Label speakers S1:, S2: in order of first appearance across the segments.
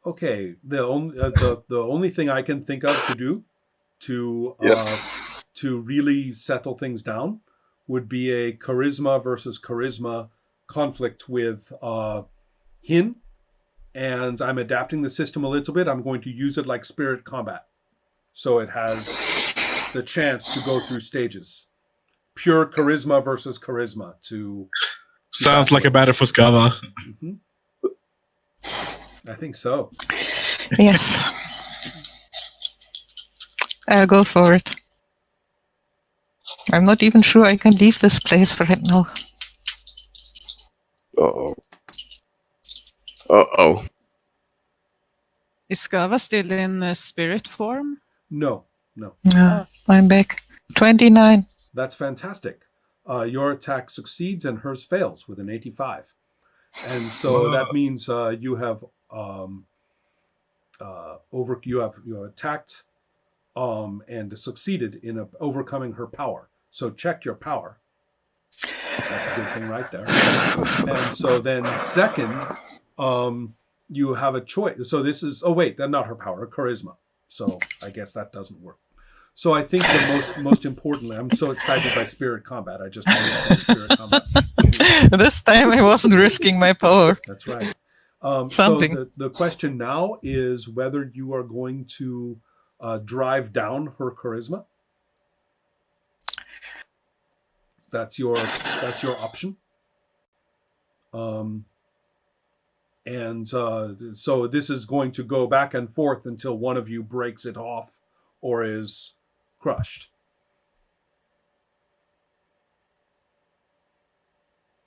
S1: Okay, the only thing I can think of to do to really settle things down would be a charisma versus charisma conflict with Hin, and I'm adapting the system a little bit. I'm going to use it like spirit combat, so it has the chance to go through stages. Pure charisma versus charisma to
S2: Sounds like a battle for Skava.
S1: Mm-hmm. I think so.
S3: Yes. I'll go for it. I'm not even sure I can leave this place right now.
S4: Uh-oh. Uh-oh.
S5: Is Skava still in spirit form?
S1: No.
S3: I'm back. 29.
S1: That's fantastic. Your attack succeeds and hers fails with an 85. And so that means you have you attacked and succeeded in overcoming her power. So check your power. That's a good thing right there. And so then second, you have a choice. So this is, that's not her power, charisma. So I guess that doesn't work. So I think the most importantly, I'm so excited by spirit combat. I just spirit combat.
S3: This time I wasn't risking my power.
S1: That's right.
S3: Something.
S1: So the question now is whether you are going to drive down her charisma. That's your option. And so this is going to go back and forth until one of you breaks it off or is crushed.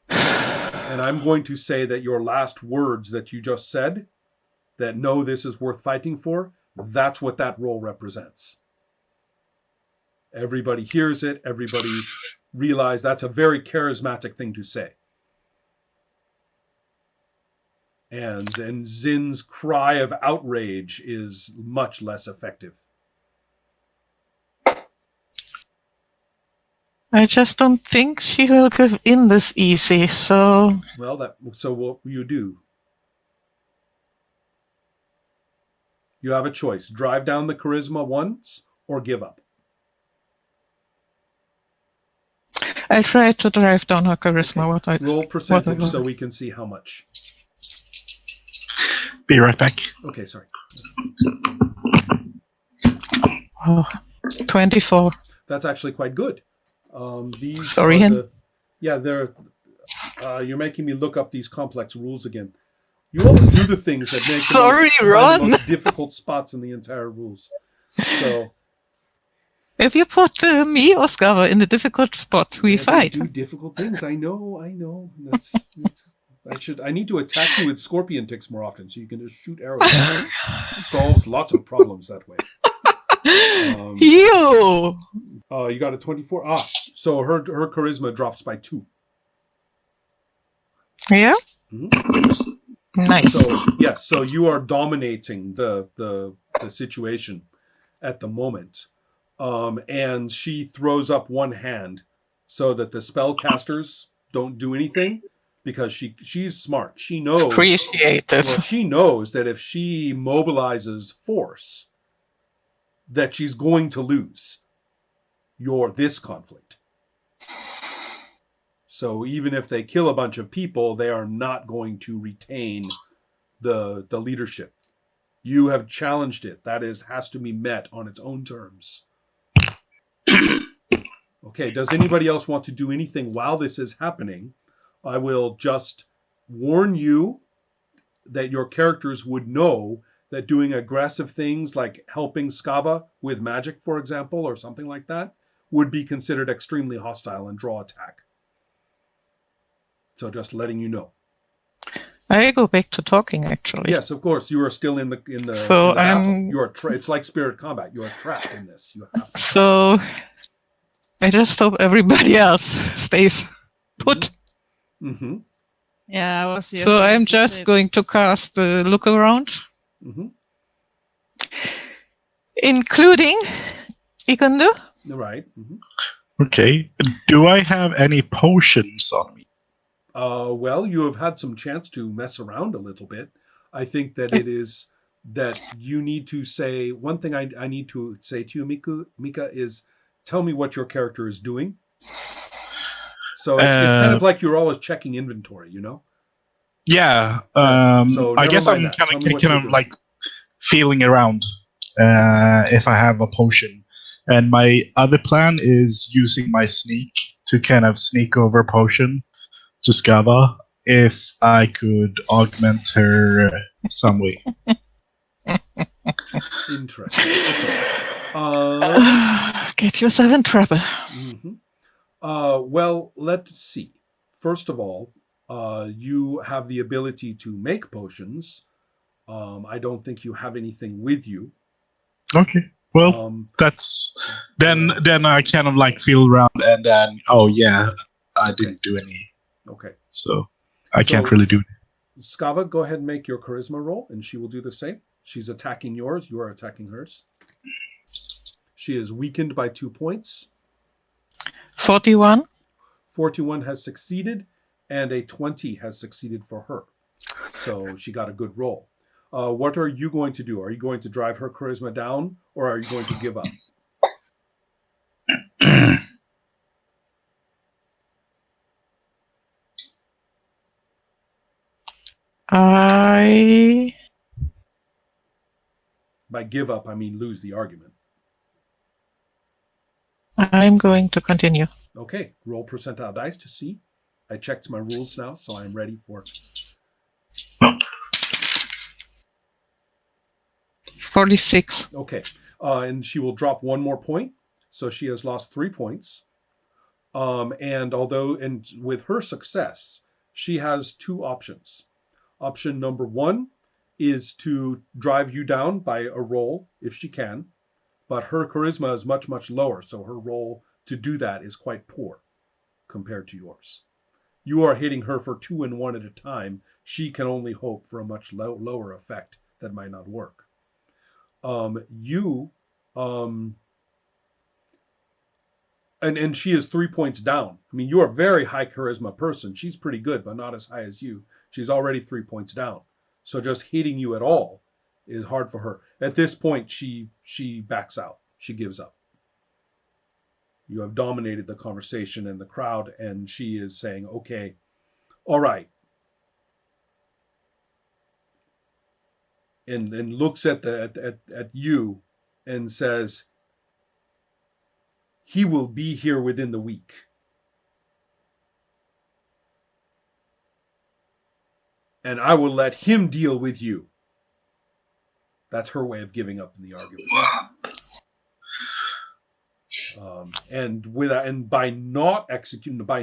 S1: And I'm going to say that your last words that you just said, that no, this is worth fighting for, that's what that role represents. Everybody hears it. Everybody realizes that's a very charismatic thing to say. And Zin's cry of outrage is much less effective.
S3: I just don't think she will give in this easy, so...
S1: Well, so what will you do? You have a choice. Drive down the charisma once or give up.
S3: I'll try to drive down her charisma.
S1: Okay. Roll percentage so we can see how much.
S2: Be right back.
S1: Okay, sorry.
S3: 24.
S1: That's actually quite good. These
S3: Sorry,
S1: they're. You're making me look up these complex rules again. You always do the things that make the most difficult spots in the entire rules. So,
S3: if you put me or Skava in the difficult spot, we fight.
S1: Do difficult things. I know. I need to attack you with scorpion ticks more often, so you can just shoot arrows. Solves lots of problems that way.
S3: You
S1: got a 24. So her charisma drops by 2.
S3: Yeah.
S1: Mm-hmm.
S3: Nice.
S1: So you are dominating the situation at the moment, and she throws up one hand so that the spellcasters don't do anything because she's smart. She knows.
S3: Appreciate this.
S1: Well, she knows that if she mobilizes force, that she's going to lose this conflict. So even if they kill a bunch of people, they are not going to retain the leadership. You have challenged it. That has to be met on its own terms. Okay, does anybody else want to do anything while this is happening? I will just warn you that your characters would know that doing aggressive things like helping Skava with magic, for example, or something like that, would be considered extremely hostile and draw attack. So just letting you know.
S3: I go back to talking, actually.
S1: Yes, of course. You are still in the.
S3: So
S1: it's like spirit combat. You are trapped in this. You have to.
S3: So I just hope everybody else stays put.
S1: Mm-hmm.
S5: Yeah, I was.
S3: So I'm just going to cast the look around, including Ikundu.
S1: Right.
S2: Okay. Do I have any potions on me?
S1: Well, you have had some chance to mess around a little bit. I think that it is that you need to say. One thing I need to say to you, Mika, is tell me what your character is doing. So it's kind of like you're always checking inventory, you know?
S2: Yeah.
S1: So
S2: I
S1: never
S2: guess
S1: mind
S2: I'm
S1: that. Tell me what
S2: kind
S1: you're
S2: of
S1: doing.
S2: like feeling around if I have a potion. And my other plan is using my sneak to kind of sneak over potion to Skava if I could augment her some way.
S1: Interesting. Okay.
S3: Get yourself in trouble.
S1: Mhm. Well, let's see. First of all, you have the ability to make potions. I don't think you have anything with you.
S2: Okay. Well,
S1: Um,
S2: that's then I kind of like feel around and then I
S1: Okay.
S2: didn't do any,
S1: okay.
S2: so I can't
S1: So-
S2: really do it.
S1: Skava, go ahead and make your charisma roll, and she will do the same. She's attacking yours. You are attacking hers. She is weakened by 2 points.
S3: 41.
S1: 41 has succeeded, and a 20 has succeeded for her. So she got a good roll. What are you going to do? Are you going to drive her charisma down, or are you going to give up? By give up, I mean lose the argument.
S3: I'm going to continue.
S1: Okay, roll percentile dice to see. I checked my rules now, so I'm ready for
S3: 46.
S1: Okay. And she will drop 1 more point. So she has lost 3 points. And with her success, she has 2 options. Option number 1 is to drive you down by a roll if she can. But her charisma is much, much lower. So her roll to do that is quite poor compared to yours. You are hitting her for 2 and 1 at a time. She can only hope for a much lower effect that might not work. And she is 3 points down. I mean, you're a very high charisma person. She's pretty good, but not as high as you. She's already 3 points down. So just hitting you at all is hard for her. At this point, she backs out. She gives up. You have dominated the conversation and the crowd, and she is saying, okay, all right. And looks at you and says, he will be here within the week. And I will let him deal with you. That's her way of giving up in the argument. And by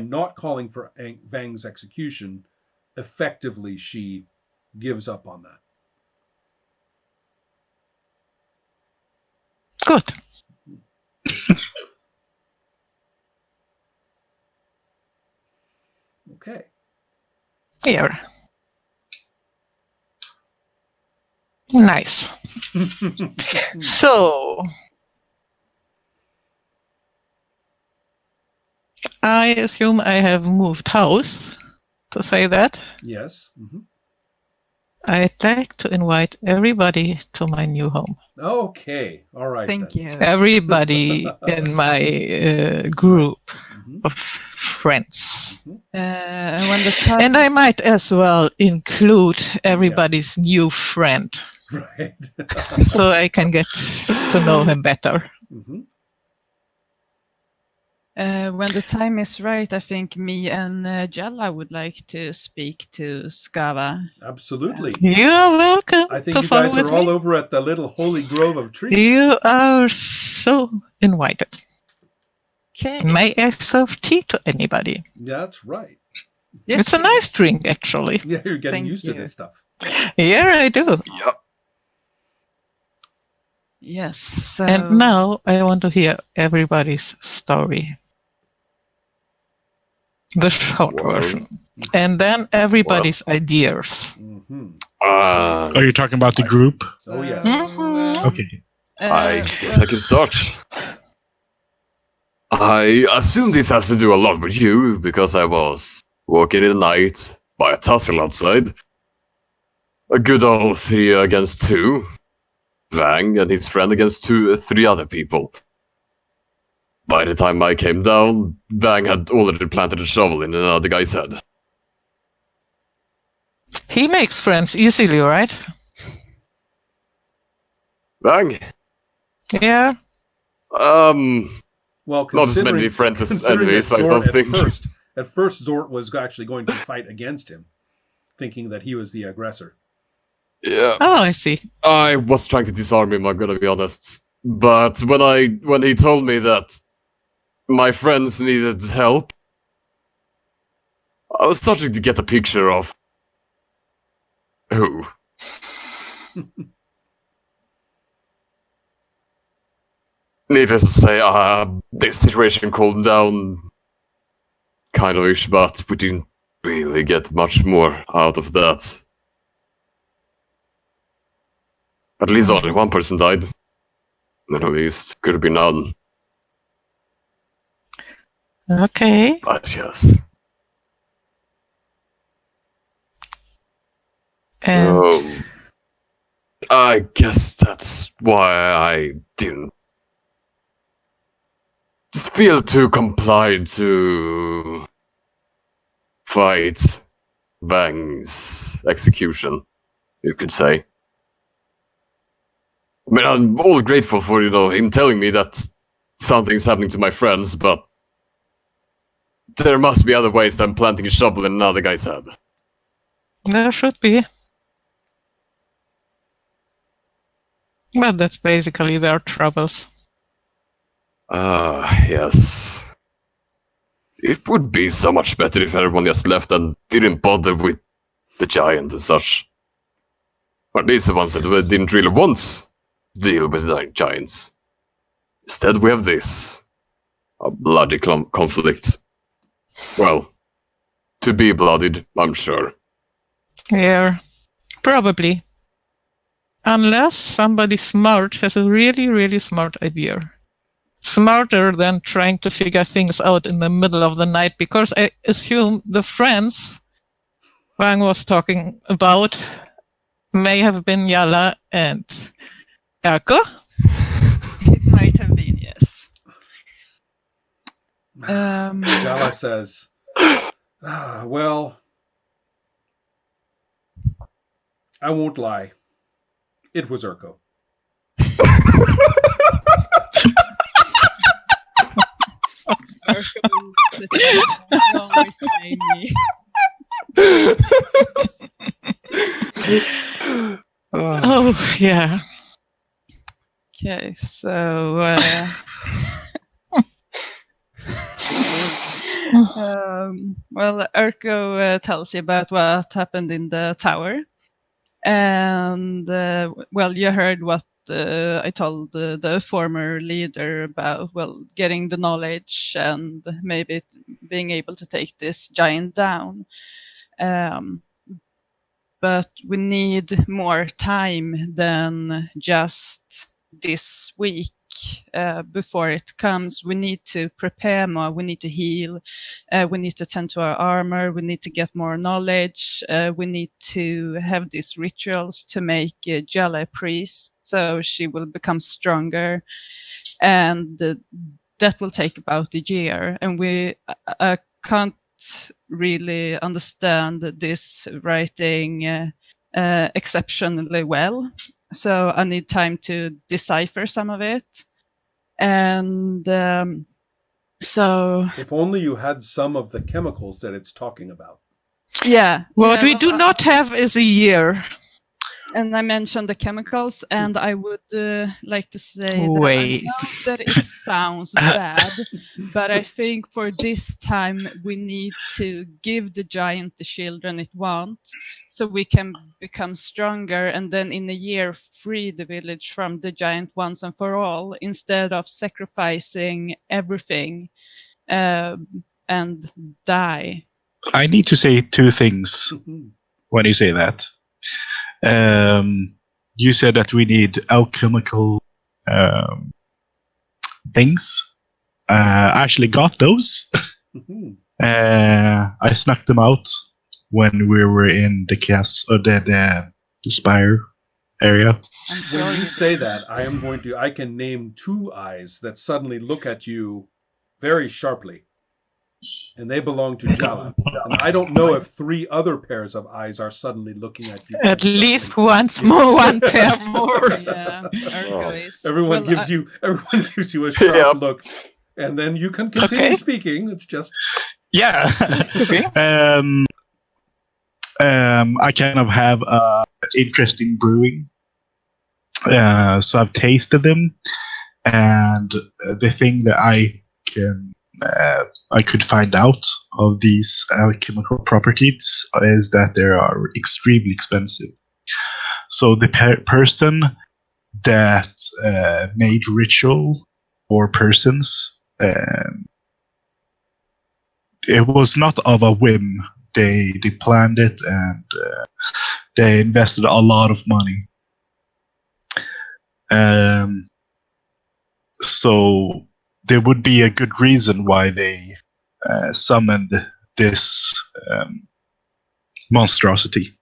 S1: not calling for Vang's execution, effectively she gives up on that.
S3: Good.
S1: Okay.
S3: Here. Nice. So, I assume I have moved house, to say that.
S1: Yes. Mm-hmm.
S3: I'd like to invite everybody to my new home.
S1: Okay. All right.
S5: Thank you.
S3: Everybody in my group of friends.
S5: When the time
S3: And I might as well include everybody's new friend.
S1: Right.
S3: So I can get to know him better.
S1: Mm-hmm.
S5: When the time is right, I think me and Jella would like to speak to Skava.
S1: Absolutely.
S3: You're welcome
S1: I think
S3: to
S1: you
S3: follow
S1: guys
S3: with
S1: are all
S3: me.
S1: over at the little holy grove of trees.
S3: You are so invited.
S5: Okay.
S3: May I serve tea to anybody?
S1: That's right.
S5: Yes,
S3: It's a nice drink, actually.
S1: Yeah, you're getting
S5: Thank
S1: used to
S5: you.
S1: this stuff.
S3: Yeah, I do.
S4: Yep.
S5: Yes. So
S3: And now I want to hear everybody's story. The short
S4: Well,
S3: version. And then everybody's ideas.
S1: Mm-hmm.
S2: Are you talking about the group?
S1: Oh, yes.
S3: Mhm.
S2: Okay.
S4: I guess I can start. I assume this has to do a lot with you, because I was walking in the night by a tussle outside. a good old 3 against 2. Vang and his friend against 3 other people. By the time I came down, Vang had already planted a shovel in another guy's head.
S3: He makes friends easily, right?
S4: Vang?
S3: Yeah.
S1: Well,
S4: Not as many
S1: considering,
S4: friends as
S1: considering that
S4: enemies, I
S1: Zort
S4: don't think.
S1: at first Zort was actually going to fight against him, thinking that he was the aggressor.
S4: Yeah.
S3: Oh, I see.
S4: I was trying to disarm him, I'm gonna be honest. But when he told me that my friends needed help, I was starting to get a picture of who. Needless to say, this situation calmed down kind of ish, but we didn't really get much more out of that. At least only one person died. At least could have been none.
S3: Okay.
S4: But yes.
S3: And
S4: I guess that's why I didn't feel too compliant to fight Vang's execution, you could say. I mean, I'm all grateful for, him telling me that something's happening to my friends, but there must be other ways than planting a shovel in another guy's head.
S3: there should be. But that's basically their troubles.
S4: Yes. It would be so much better if everyone just left and didn't bother with the giant and such. Or at least the ones that didn't really want to deal with the giants. Instead we have this. A bloody conflict. Well, to be bloodied, I'm sure.
S3: Yeah, probably. Unless somebody smart has a really, really smart idea. Smarter than trying to figure things out in the middle of the night, because I assume the friends Wang was talking about may have been Yala and Erko.
S5: It might have been, yes.
S1: Jala says, well, I won't lie. It was Urko.
S5: always blame me.
S3: Oh, yeah.
S5: Okay, so well, Urko tells you about what happened in the tower, and well, you heard what I told the former leader about, well, getting the knowledge and maybe being able to take this giant down. But we need more time than just this week before it comes. We need to prepare more. We need to heal. We need to tend to our armor. We need to get more knowledge. We need to have these rituals to make Jala a priest, so she will become stronger. And that will take about a year. And we can't really understand this writing exceptionally well. So I need time to decipher some of it. And so...
S1: If only you had some of the chemicals that it's talking about.
S5: Yeah.
S3: What we do not have is a year.
S5: And I mentioned the chemicals, and I would like to say that I
S3: Wait.
S5: know that it sounds bad, but I think for this time we need to give the giant the children it wants, so we can become stronger, and then in a year free the village from the giant once and for all, instead of sacrificing everything and die.
S2: I need to say two things when you say that. You said that we need alchemical things. I actually got those. I snuck them out when we were in the the spire area.
S5: I'm sure
S1: When you
S5: you
S1: say
S5: do.
S1: that, I can name 2 eyes that suddenly look at you very sharply. And they belong to Jala. And I don't know if 3 other pairs of eyes are suddenly looking at you.
S3: At
S1: quite
S3: least
S1: sharply.
S3: once more, one pair more.
S5: Yeah, Ergo is.
S1: Everyone
S5: well,
S1: gives you a sharp
S4: Yep.
S1: look, and then you can continue
S3: Okay.
S1: speaking. It's just
S2: Yeah.
S3: Okay.
S2: I kind of have interest in brewing. So I've tasted them, and the thing that I could find out of these chemical properties is that they are extremely expensive. So the person that made ritual or persons, it was not of a whim. They planned it, and they invested a lot of money. So there would be a good reason why they summoned this monstrosity.